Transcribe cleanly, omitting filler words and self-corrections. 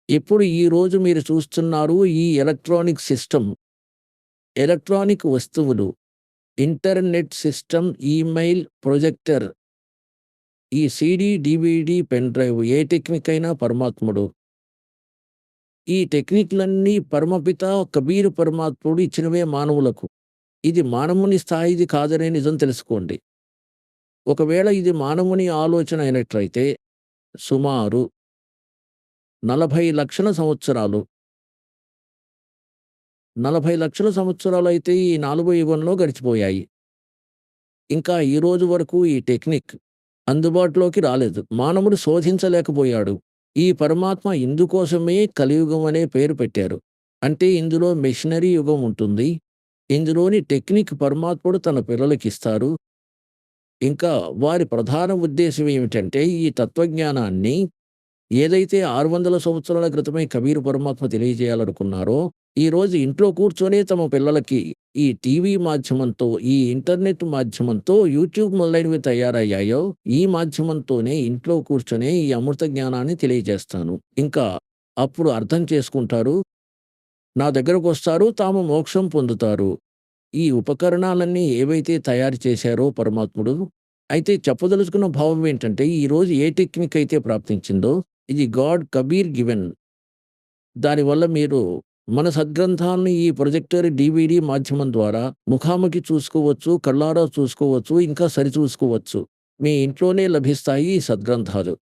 ఇప్పుడు ఈరోజు మీరు చూస్తున్నారు ఈ ఎలక్ట్రానిక్ సిస్టమ్, ఎలక్ట్రానిక్ వస్తువులు, ఇంటర్నెట్ సిస్టమ్, ఈమెయిల్, ప్రొజెక్టర్, ఈ CD, DVD, pen drive a technique అయినా పరమాత్ముడు. ఈ టెక్నిక్‌లన్నీ పరమపిత కబీర్ పరమాత్ముడు ఇచ్చినవే మానవులకు. ఇది మానవుని స్థాయిది కాదనే నిజం తెలుసుకోండి. ఒకవేళ ఇది మానవుని ఆలోచన అయినట్లయితే సుమారు 40,00,000 సంవత్సరాలు. 40,00,000 సంవత్సరాలైతే ఈ నాలుగో యుగంలో గడిచిపోయాయి. ఇంకా ఈ రోజు వరకు ఈ టెక్నిక్ అందుబాటులోకి రాలేదు. మానవుడు శోధించలేకపోయాడు. ఈ పరమాత్మ ఇందుకోసమే కలియుగం అనే పేరు పెట్టారు. అంటే ఇందులో మెషినరీ యుగం ఉంటుంది. ఇందులోని టెక్నిక్ పరమాత్ముడు తన పిల్లలకిస్తారు. ఇంకా వారి ప్రధాన ఉద్దేశ్యం ఏమిటంటే ఈ తత్వజ్ఞానాన్ని ఏదైతే 600 సంవత్సరాల క్రితమే కబీర్ పరమాత్మ తెలియజేయాలనుకున్నారో, ఈరోజు ఇంట్లో కూర్చొనే తమ పిల్లలకి ఈ టీవీ మాధ్యమంతో, ఈ ఇంటర్నెట్ మాధ్యమంతో, యూట్యూబ్ మొదలైనవి తయారయ్యాయో, ఈ మాధ్యమంతోనే ఇంట్లో కూర్చొనే ఈ అమృత జ్ఞానాన్ని తెలియజేస్తాను. ఇంకా అప్పుడు అర్థం చేసుకుంటారు. నా దగ్గరకొస్తారు, తాము మోక్షం పొందుతారు. ఈ ఉపకరణాలన్నీ ఏవైతే తయారు చేశారో పరమాత్ముడు, అయితే చెప్పదలుచుకున్న భావం ఏంటంటే, ఈరోజు ఏ టెక్నిక్ అయితే ప్రాప్తించిందో, ఇది గాడ్ కబీర్ గివెన్. దానివల్ల మీరు మన సద్గ్రంథాన్ని ఈ ప్రొజెక్టర్, డీవీడీ మాధ్యమం ద్వారా ముఖాముఖి చూసుకోవచ్చు, కళ్ళారా చూసుకోవచ్చు, ఇంకా సరిచూసుకోవచ్చు. మీ ఇంట్లోనే లభిస్తాయి ఈ సద్గ్రంథాలు.